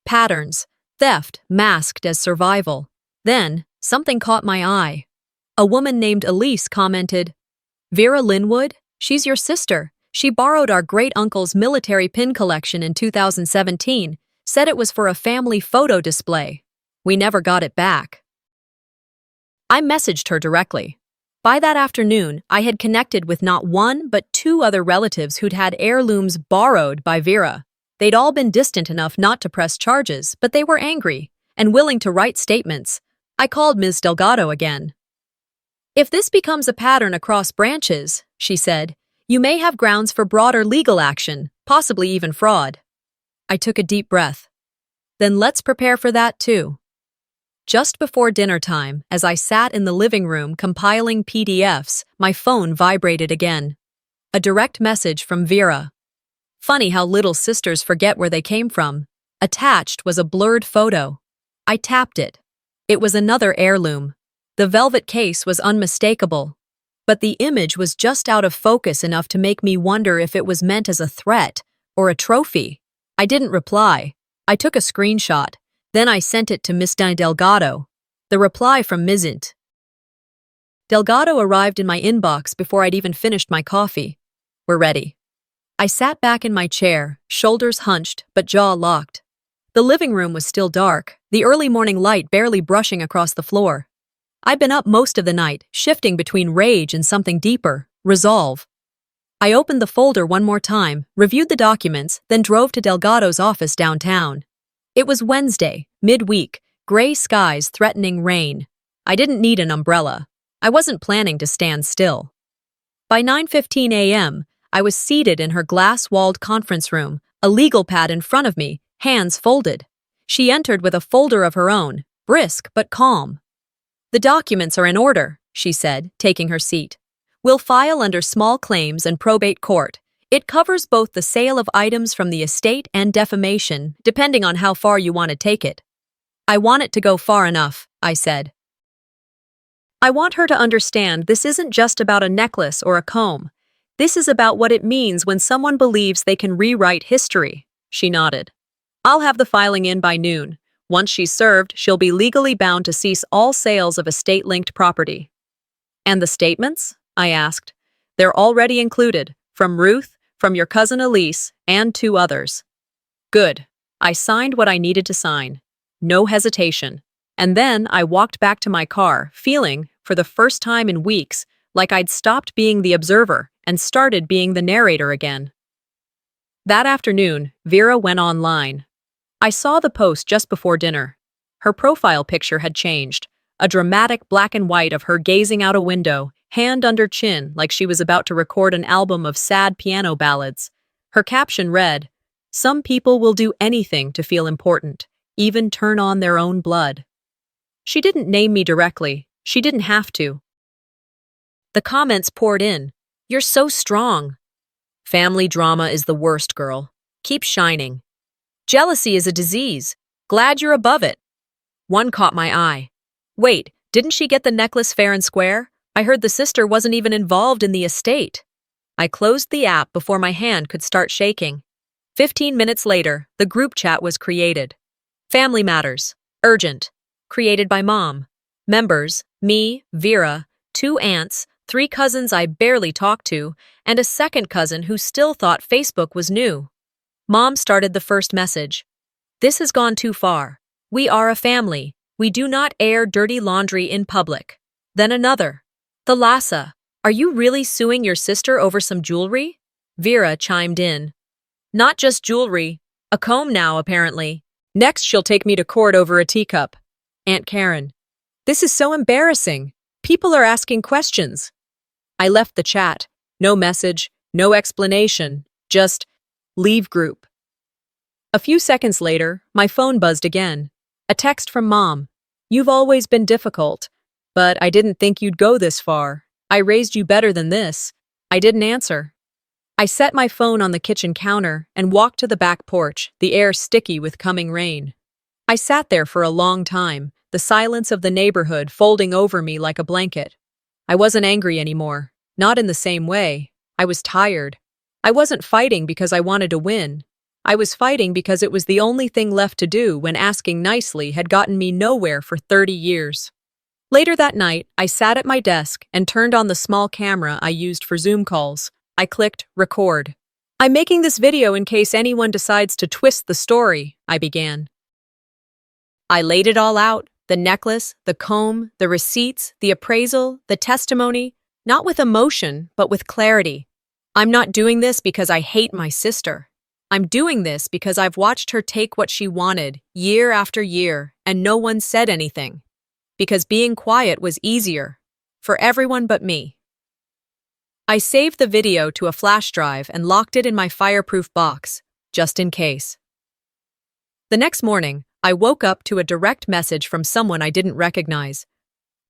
Patterns, theft masked as survival. Then, something caught my eye. A woman named Elise commented, "Vera Linwood? She's your sister. She borrowed our great-uncle's military pin collection in 2017, said it was for a family photo display. We never got it back." I messaged her directly. By that afternoon, I had connected with not one but two other relatives who'd had heirlooms borrowed by Vera. They'd all been distant enough not to press charges, but they were angry and willing to write statements. I called Ms. Delgado again. "If this becomes a pattern across branches," she said, "you may have grounds for broader legal action, possibly even fraud." I took a deep breath. Then let's prepare for that too. Just before dinner time, as I sat in the living room compiling PDFs, my phone vibrated again. A direct message from Vera. Funny how little sisters forget where they came from. Attached was a blurred photo. I tapped it. It was another heirloom. The velvet case was unmistakable. But the image was just out of focus enough to make me wonder if it was meant as a threat or a trophy. I didn't reply. I took a screenshot. Then I sent it to Miss Delgado. The reply from Ms. Delgado arrived in my inbox before I'd even finished my coffee. "We're ready." I sat back in my chair, shoulders hunched but jaw locked. The living room was still dark, the early morning light barely brushing across the floor. I'd been up most of the night, shifting between rage and something deeper, resolve. I opened the folder one more time, reviewed the documents, then drove to Delgado's office downtown. It was Wednesday, midweek, gray skies threatening rain. I didn't need an umbrella. I wasn't planning to stand still. By 9:15 a.m., I was seated in her glass-walled conference room, a legal pad in front of me, hands folded. She entered with a folder of her own, brisk but calm. "The documents are in order," she said, taking her seat. "We'll file under small claims and probate court. It covers both the sale of items from the estate and defamation, depending on how far you want to take it." "I want it to go far enough," I said. "I want her to understand this isn't just about a necklace or a comb. This is about what it means when someone believes they can rewrite history." She nodded. "I'll have the filing in by noon. Once she's served, she'll be legally bound to cease all sales of estate-linked property." "And the statements?" I asked. "They're already included, from Ruth, from your cousin Elise, and 2 others." Good. I signed what I needed to sign. No hesitation. And then I walked back to my car, feeling, for the first time in weeks, like I'd stopped being the observer and started being the narrator again. That afternoon, Vera went online. I saw the post just before dinner. Her profile picture had changed, a dramatic black and white of her gazing out a window, hand under chin like she was about to record an album of sad piano ballads. Her caption read, "Some people will do anything to feel important, even turn on their own blood." She didn't name me directly. She didn't have to. The comments poured in. "You're so strong." "Family drama is the worst, girl. Keep shining." "Jealousy is a disease. Glad you're above it." One caught my eye. "Wait, didn't she get the necklace fair and square? I heard the sister wasn't even involved in the estate." I closed the app before my hand could start shaking. 15 minutes later, the group chat was created. Family Matters. Urgent. Created by Mom. Members, me, Vera, 2 aunts, 3 cousins I barely talked to, and a second cousin who still thought Facebook was new. Mom started the first message. "This has gone too far. We are a family. We do not air dirty laundry in public." Then another. "The Lassa, are you really suing your sister over some jewelry?" Vera chimed in. "Not just jewelry. A comb now, apparently. Next she'll take me to court over a teacup." Aunt Karen. "This is so embarrassing. People are asking questions." I left the chat. No message, no explanation, just leave group. A few seconds later, my phone buzzed again. A text from Mom. "You've always been difficult, but I didn't think you'd go this far. I raised you better than this." I didn't answer. I set my phone on the kitchen counter and walked to the back porch, the air sticky with coming rain. I sat there for a long time, the silence of the neighborhood folding over me like a blanket. I wasn't angry anymore, not in the same way. I was tired. I wasn't fighting because I wanted to win. I was fighting because it was the only thing left to do when asking nicely had gotten me nowhere for 30 years. Later that night, I sat at my desk and turned on the small camera I used for Zoom calls. I clicked record. "I'm making this video in case anyone decides to twist the story," I began. I laid it all out, the necklace, the comb, the receipts, the appraisal, the testimony, not with emotion, but with clarity. I'm not doing this because I hate my sister. I'm doing this because I've watched her take what she wanted, year after year, and no one said anything. Because being quiet was easier, for everyone but me. I saved the video to a flash drive and locked it in my fireproof box, just in case. The next morning, I woke up to a direct message from someone I didn't recognize.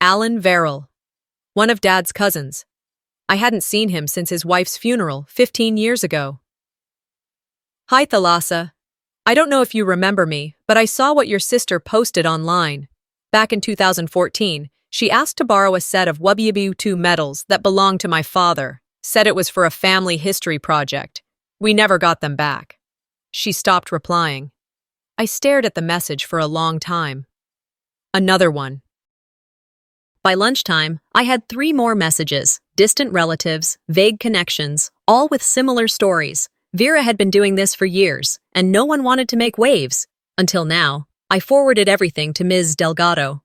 Alan Verrill, one of Dad's cousins. I hadn't seen him since his wife's funeral 15 years ago. "Hi, Thalassa. I don't know if you remember me, but I saw what your sister posted online. Back in 2014, she asked to borrow a set of WW2 medals that belonged to my father, said it was for a family history project. We never got them back." She stopped replying. I stared at the message for a long time. Another one. By lunchtime, I had 3 more messages, distant relatives, vague connections, all with similar stories. Vera had been doing this for years, and no one wanted to make waves. Until now, I forwarded everything to Ms. Delgado.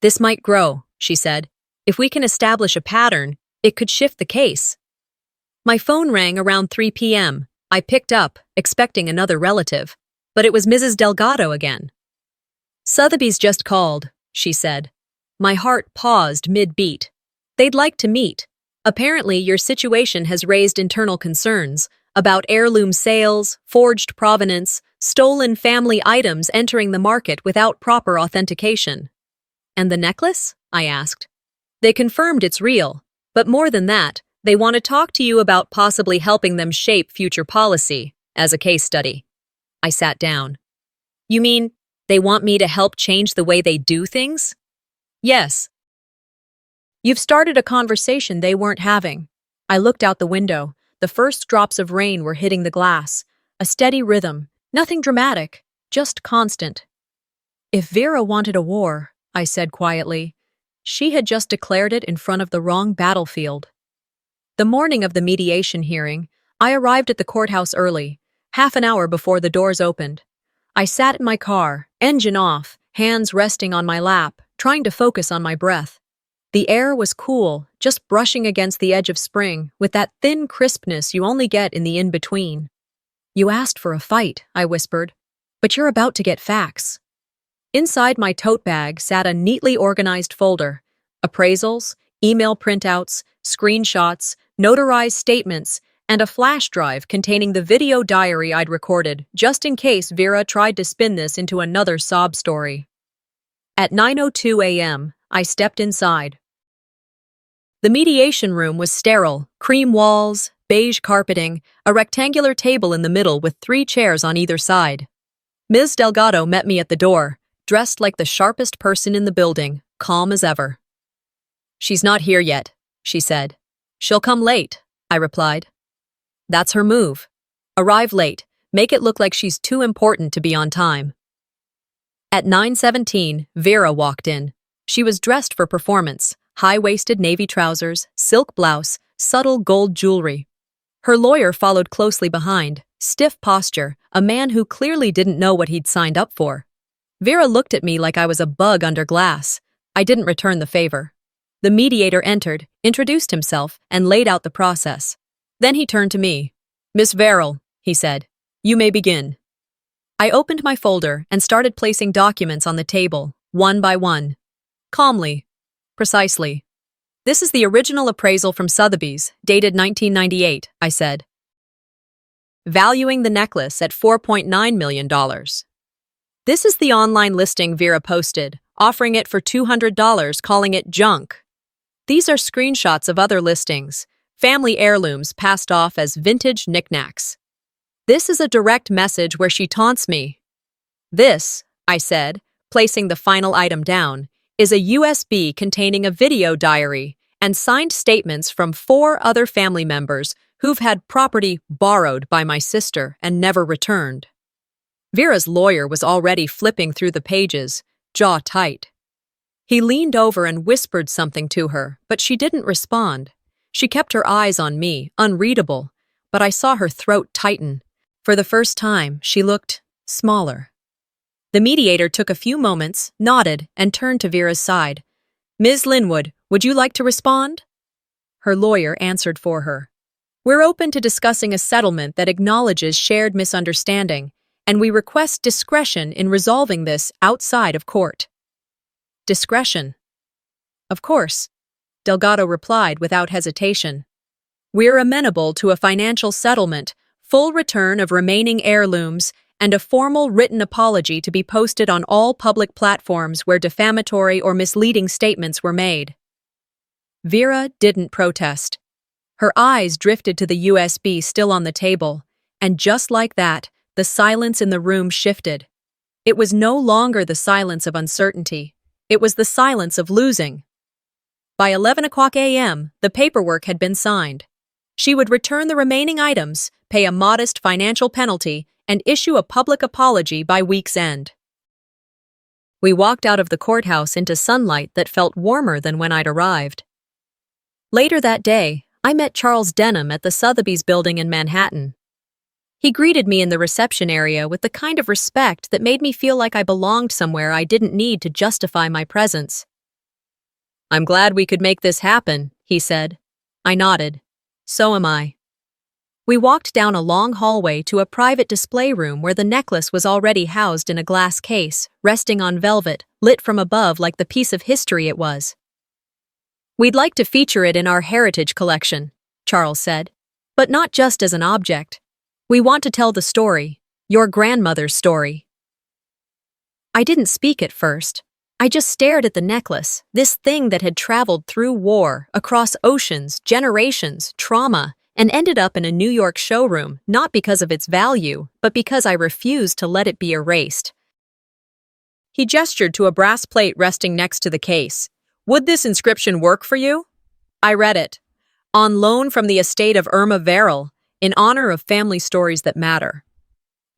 "This might grow," she said. "If we can establish a pattern, it could shift the case." My phone rang around 3 p.m. I picked up, expecting another relative, but it was Mrs. Delgado again. "Sotheby's just called," she said. My heart paused mid-beat. "They'd like to meet. Apparently, your situation has raised internal concerns about heirloom sales, forged provenance, stolen family items entering the market without proper authentication." "And the necklace?" I asked. "They confirmed it's real, but more than that, they want to talk to you about possibly helping them shape future policy, as a case study." I sat down. "You mean, they want me to help change the way they do things?" "Yes." "You've started a conversation they weren't having." I looked out the window. The first drops of rain were hitting the glass. A steady rhythm, nothing dramatic, just constant. "If Vera wanted a war," I said quietly, she had just declared it in front of the wrong battlefield. The morning of the mediation hearing, I arrived at the courthouse early, half an hour before the doors opened. I sat in my car, engine off, hands resting on my lap, trying to focus on my breath. The air was cool, just brushing against the edge of spring, with that thin crispness you only get in the in-between. "You asked for a fight," I whispered, "but you're about to get facts." Inside my tote bag sat a neatly organized folder: appraisals, email printouts, screenshots, notarized statements, and a flash drive containing the video diary I'd recorded, just in case Vera tried to spin this into another sob story. At 9:02 a.m., I stepped inside. The mediation room was sterile: cream walls, beige carpeting, a rectangular table in the middle with 3 chairs on either side. Ms. Delgado met me at the door, dressed like the sharpest person in the building, calm as ever. "She's not here yet," she said. "She'll come late," I replied. "That's her move. Arrive late, make it look like she's too important to be on time." At 9:17, Vera walked in. She was dressed for performance: high-waisted navy trousers, silk blouse, subtle gold jewelry. Her lawyer followed closely behind, stiff posture, a man who clearly didn't know what he'd signed up for. Vera looked at me like I was a bug under glass. I didn't return the favor. The mediator entered, introduced himself, and laid out the process. Then he turned to me. "Miss Verrill," he said, "you may begin." I opened my folder and started placing documents on the table, one by one. Calmly. Precisely. "This is the original appraisal from Sotheby's, dated 1998, I said. "Valuing the necklace at $4.9 million. "This is the online listing Vera posted, offering it for $200, calling it junk. "These are screenshots of other listings, family heirlooms passed off as vintage knickknacks. "This is a direct message where she taunts me. "This," I said, placing the final item down, "is a USB containing a video diary and signed statements from 4 other family members who've had property borrowed by my sister and never returned." Vera's lawyer was already flipping through the pages, jaw tight. He leaned over and whispered something to her, but she didn't respond. She kept her eyes on me, unreadable, but I saw her throat tighten. For the first time, she looked smaller. The mediator took a few moments, nodded, and turned to Vera's side. "Ms. Linwood, would you like to respond?" Her lawyer answered for her. "We're open to discussing a settlement that acknowledges shared misunderstanding, and we request discretion in resolving this outside of court." "Discretion?" "Of course," Delgado replied without hesitation. "We're amenable to a financial settlement, full return of remaining heirlooms, and a formal written apology to be posted on all public platforms where defamatory or misleading statements were made." Vera didn't protest. Her eyes drifted to the USB still on the table, and just like that, the silence in the room shifted. It was no longer the silence of uncertainty. It was the silence of losing. By 11 o'clock a.m., the paperwork had been signed. She would return the remaining items, pay a modest financial penalty, and issue a public apology by week's end. We walked out of the courthouse into sunlight that felt warmer than when I'd arrived. Later that day, I met Charles Denham at the Sotheby's building in Manhattan. He greeted me in the reception area with the kind of respect that made me feel like I belonged somewhere I didn't need to justify my presence. "I'm glad we could make this happen," he said. I nodded. "So am I." We walked down a long hallway to a private display room where the necklace was already housed in a glass case, resting on velvet, lit from above like the piece of history it was. "We'd like to feature it in our heritage collection," Charles said, "but not just as an object. We want to tell the story, your grandmother's story." I didn't speak at first. I just stared at the necklace, this thing that had traveled through war, across oceans, generations, trauma, and ended up in a New York showroom, not because of its value, but because I refused to let it be erased. He gestured to a brass plate resting next to the case. "Would this inscription work for you?" I read it. "On loan from the estate of Irma Verrill, in honor of family stories that matter."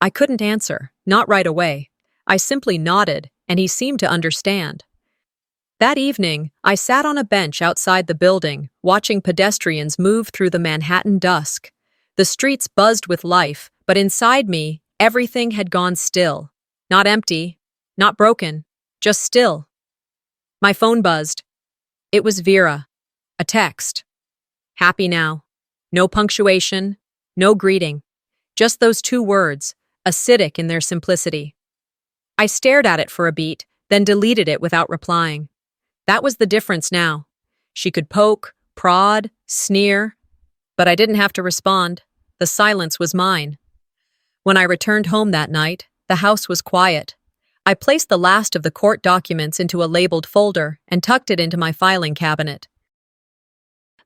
I couldn't answer, not right away. I simply nodded, and he seemed to understand. That evening, I sat on a bench outside the building, watching pedestrians move through the Manhattan dusk. The streets buzzed with life, but inside me, everything had gone still. Not empty, not broken, just still. My phone buzzed. It was Vera. A text. Happy now. No punctuation, no greeting. Just those two words, acidic in their simplicity. I stared at it for a beat, then deleted it without replying. That was the difference now. She could poke, prod, sneer, but I didn't have to respond. The silence was mine. When I returned home that night, the house was quiet. I placed the last of the court documents into a labeled folder and tucked it into my filing cabinet.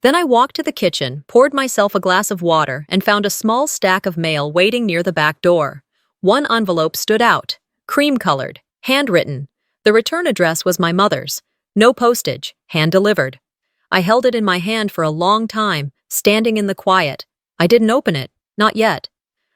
Then I walked to the kitchen, poured myself a glass of water, and found a small stack of mail waiting near the back door. One envelope stood out, cream-colored, handwritten. The return address was my mother's. No postage, hand-delivered. I held it in my hand for a long time, standing in the quiet. I didn't open it, not yet.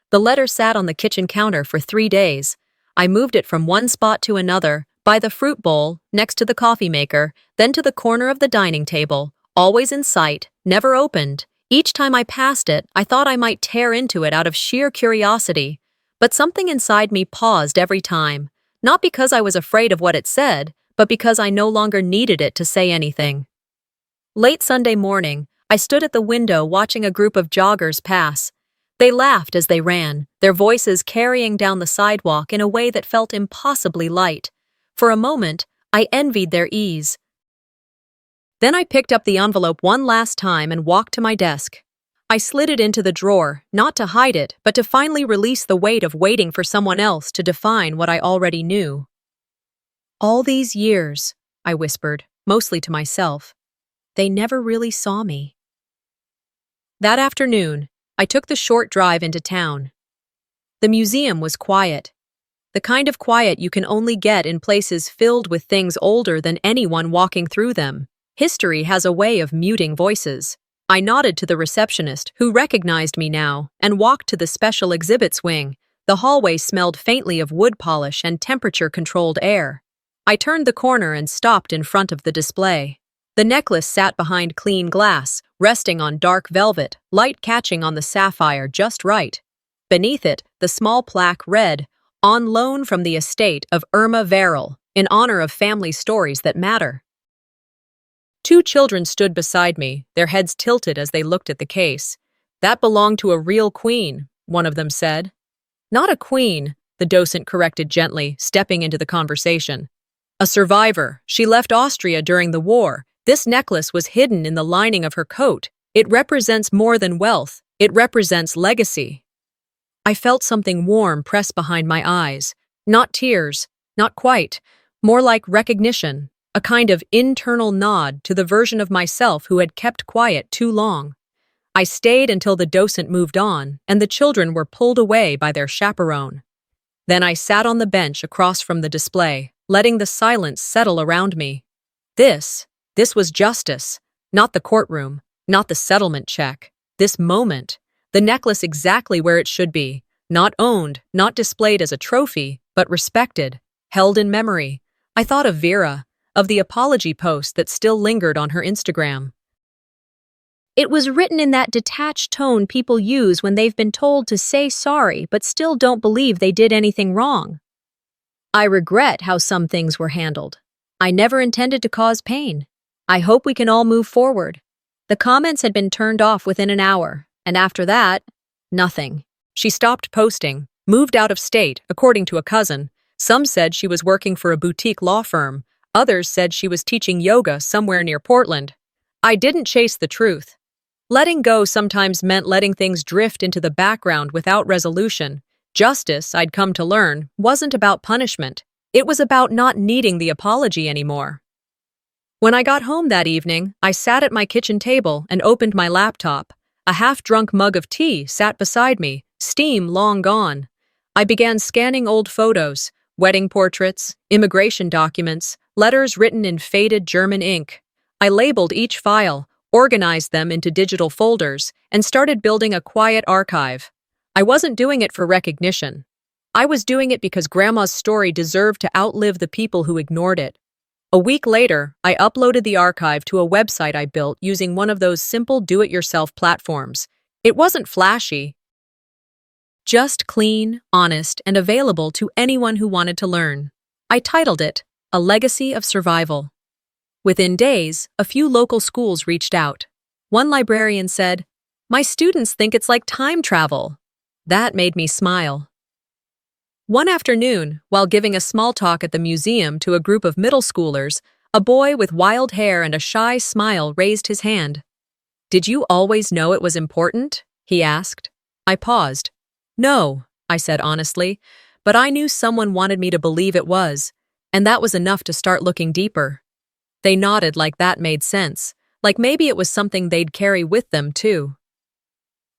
The letter sat on the kitchen counter for 3 days. I moved it from one spot to another, by the fruit bowl, next to the coffee maker, then to the corner of the dining table, always in sight, never opened. Each time I passed it, I thought I might tear into it out of sheer curiosity. But something inside me paused every time, not because I was afraid of what it said, but because I no longer needed it to say anything. Late Sunday morning, I stood at the window watching a group of joggers pass. They laughed as they ran, their voices carrying down the sidewalk in a way that felt impossibly light. For a moment, I envied their ease. Then I picked up the envelope one last time and walked to my desk. I slid it into the drawer, not to hide it, but to finally release the weight of waiting for someone else to define what I already knew. All these years, I whispered, mostly to myself, they never really saw me. That afternoon, I took the short drive into town. The museum was quiet. The kind of quiet you can only get in places filled with things older than anyone walking through them. History has a way of muting voices. I nodded to the receptionist, who recognized me now, and walked to the special exhibits wing. The hallway smelled faintly of wood polish and temperature-controlled air. I turned the corner and stopped in front of the display. The necklace sat behind clean glass, resting on dark velvet, light catching on the sapphire just right. Beneath it, the small plaque read, "On loan from the estate of Irma Verrill, in honor of family stories that matter." 2 children stood beside me, their heads tilted as they looked at the case. "That belonged to a real queen," one of them said. "Not a queen," the docent corrected gently, stepping into the conversation. "A survivor. She left Austria during the war. This necklace was hidden in the lining of her coat. It represents more than wealth. It represents legacy." I felt something warm press behind my eyes. Not tears, not quite. More like recognition, a kind of internal nod to the version of myself who had kept quiet too long. I stayed until the docent moved on, and the children were pulled away by their chaperone. Then I sat on the bench across from the display, letting the silence settle around me. This was justice, not the courtroom, not the settlement check. This moment, the necklace exactly where it should be, not owned, not displayed as a trophy, but respected, held in memory. I thought of Vera, of the apology post that still lingered on her Instagram. It was written in that detached tone people use when they've been told to say sorry but still don't believe they did anything wrong. I regret how some things were handled. I never intended to cause pain. I hope we can all move forward. The comments had been turned off within an hour, and after that, nothing. She stopped posting, moved out of state, according to a cousin. Some said she was working for a boutique law firm. Others said she was teaching yoga somewhere near Portland. I didn't chase the truth. Letting go sometimes meant letting things drift into the background without resolution. Justice, I'd come to learn, wasn't about punishment. It was about not needing the apology anymore. When I got home that evening, I sat at my kitchen table and opened my laptop. A half-drunk mug of tea sat beside me, steam long gone. I began scanning old photos, wedding portraits, immigration documents, letters written in faded German ink. I labeled each file, organized them into digital folders, and started building a quiet archive. I wasn't doing it for recognition. I was doing it because Grandma's story deserved to outlive the people who ignored it. A week later, I uploaded the archive to a website I built using one of those simple do-it-yourself platforms. It wasn't flashy, just clean, honest, and available to anyone who wanted to learn. I titled it, A Legacy of Survival. Within days, a few local schools reached out. One librarian said, "My students think it's like time travel." That made me smile. One afternoon, while giving a small talk at the museum to a group of middle schoolers, a boy with wild hair and a shy smile raised his hand. "Did you always know it was important?" he asked. I paused. "No," I said honestly, "but I knew someone wanted me to believe it was, and that was enough to start looking deeper." They nodded like that made sense, like maybe it was something they'd carry with them too.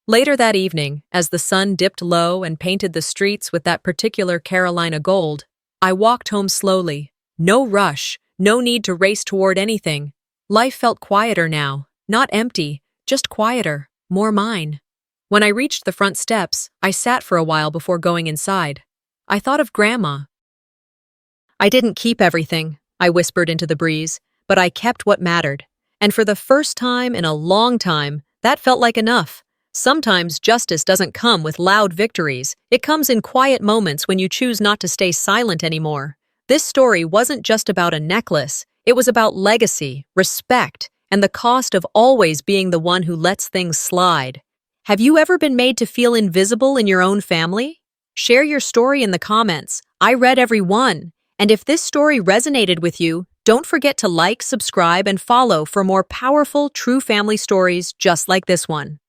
Later that evening, as the sun dipped low and painted the streets with that particular Carolina gold, I walked home slowly. No rush, no need to race toward anything. Life felt quieter now, not empty, just quieter, more mine. When I reached the front steps, I sat for a while before going inside. I thought of Grandma. "I didn't keep everything," I whispered into the breeze, "but I kept what mattered. And for the first time in a long time, that felt like enough. Sometimes justice doesn't come with loud victories. It comes in quiet moments when you choose not to stay silent anymore." This story wasn't just about a necklace. It was about legacy, respect, and the cost of always being the one who lets things slide. Have you ever been made to feel invisible in your own family? Share your story in the comments. I read every one. And if this story resonated with you, don't forget to like, subscribe, and follow for more powerful, true family stories just like this one.